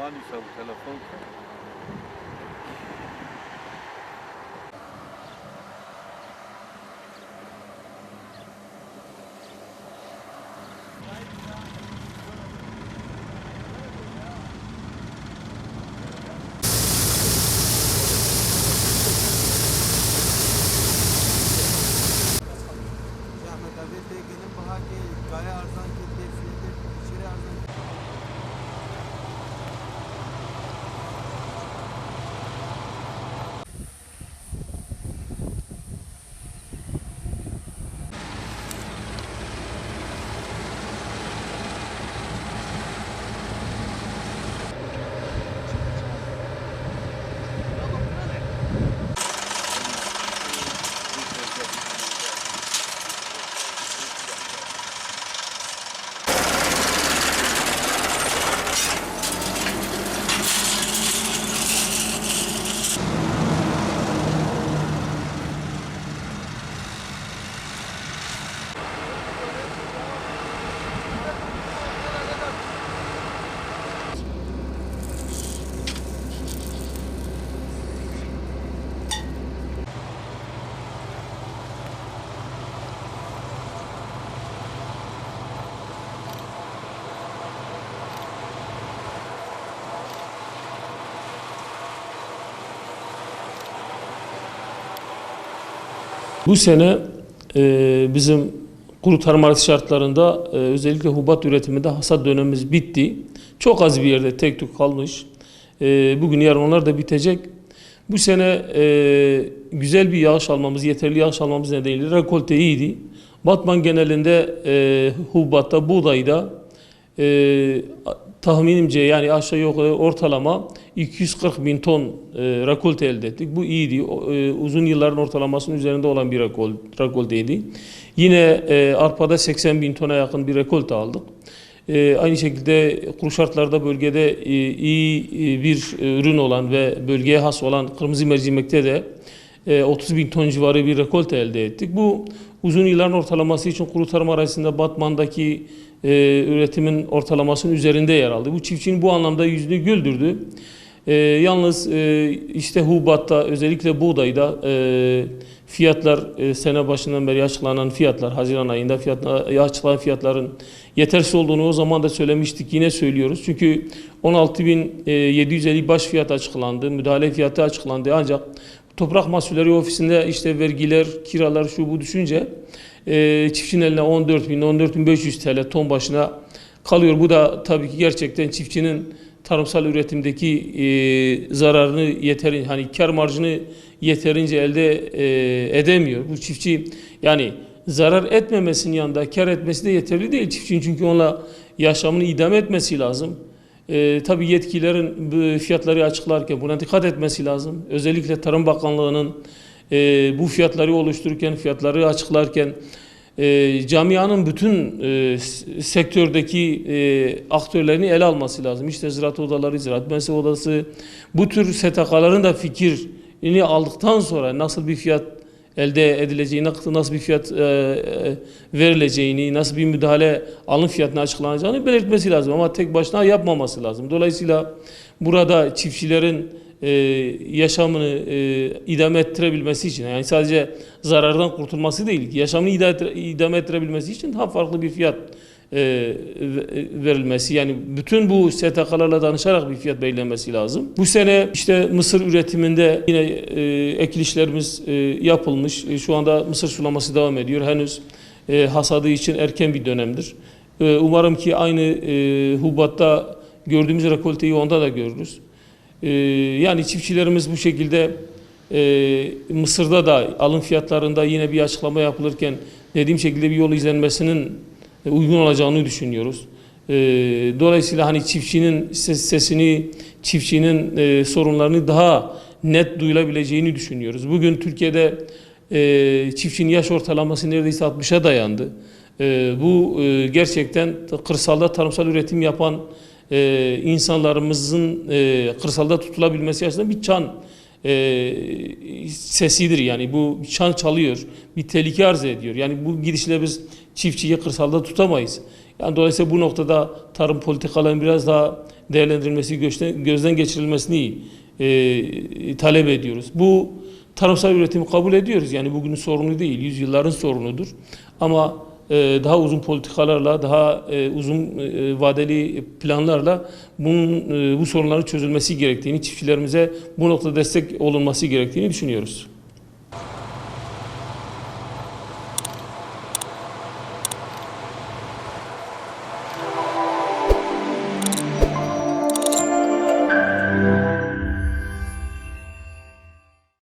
Maalesef telefon. Bu sene bizim kuru tarım arazisi şartlarında özellikle hububat üretiminde hasat dönemimiz bitti. Çok az bir yerde tek tük kalmış. Bugün yarın onlar da bitecek. Bu sene güzel bir yağış almamız, yeterli yağış almamız nedeniyle rekolte iyiydi. Batman genelinde hububatta, buğdayda tahminimce yani aşağı yukarı ortalama 240 bin ton rekolte elde ettik. Bu iyiydi. Uzun yılların ortalamasının üzerinde olan bir rekolteydi. Yine arpada 80 bin tona yakın bir rekolte aldık. Aynı şekilde kuru şartlarda bölgede iyi bir ürün olan ve bölgeye has olan kırmızı mercimekte de 30 bin ton civarı bir rekolte elde ettik. Bu uzun yılların ortalaması için kuru tarım arazisinde Batman'daki üretimin ortalamasının üzerinde yer aldı. Bu çiftçinin bu anlamda yüzünü güldürdü. Yalnız işte hububatta özellikle buğdayda fiyatlar sene başından beri açıklanan fiyatlar, Haziran ayında açıklanan fiyatların yetersiz olduğunu o zaman da söylemiştik, yine söylüyoruz. Çünkü 16.750 baş fiyat açıklandı, müdahale fiyatı açıklandı, ancak Toprak Mahsulleri Ofisi'nde işte vergiler, kiralar şu bu düşünce çiftçinin eline 14.500 TL ton başına kalıyor. Bu da tabii ki gerçekten çiftçinin tarımsal üretimdeki zararını yeterince, hani kar marjını yeterince elde edemiyor. Bu çiftçi yani zarar etmemesinin yanında kar etmesi de yeterli değil çiftçinin, çünkü onunla yaşamını idame etmesi lazım. Tabii yetkililerin bu fiyatları açıklarken buna dikkat etmesi lazım. Özellikle Tarım Bakanlığı'nın bu fiyatları oluştururken, fiyatları açıklarken camianın bütün sektördeki aktörlerini ele alması lazım. İşte Ziraat Odaları, Ziraat Mühendisliği Odası, bu tür STK'ların da fikrini aldıktan sonra nasıl bir fiyat elde edileceğini, nasıl bir fiyat verileceğini, nasıl bir müdahale alım fiyatına açıklanacağını belirtmesi lazım. Ama tek başına yapmaması lazım. Dolayısıyla burada çiftçilerin yaşamını idame ettirebilmesi için, yani sadece zarardan kurtulması değil, yaşamını idame ettirebilmesi için daha farklı bir fiyat verilmesi, yani bütün bu STK'larla danışarak bir fiyat belirlenmesi lazım. Bu sene işte mısır üretiminde yine ekilişlerimiz yapılmış. Şu anda mısır sulaması devam ediyor. Henüz hasadı için erken bir dönemdir. Umarım ki aynı hububatta gördüğümüz rekolteyi onda da görürüz. Yani çiftçilerimiz bu şekilde Mısır'da da alım fiyatlarında yine bir açıklama yapılırken dediğim şekilde bir yol izlenmesinin uygun olacağını düşünüyoruz. Dolayısıyla hani çiftçinin sesini, çiftçinin sorunlarını daha net duyulabileceğini düşünüyoruz. Bugün Türkiye'de çiftçinin yaş ortalaması neredeyse 60'a dayandı. Bu gerçekten kırsalda tarımsal üretim yapan insanlarımızın kırsalda tutulabilmesi açısından bir çan sesidir. Yani bu çan çalıyor, bir tehlike arz ediyor. Yani bu gidişle biz çiftçiyi kırsalda tutamayız. Yani dolayısıyla bu noktada tarım politikalarının biraz daha değerlendirilmesi, gözden geçirilmesini talep ediyoruz. Bu tarımsal üretimi kabul ediyoruz. Yani bugünün sorunu değil, yüzyılların sorunudur. Ama daha uzun politikalarla, daha uzun vadeli planlarla bu sorunların çözülmesi gerektiğini, çiftçilerimize bu noktada destek olunması gerektiğini düşünüyoruz.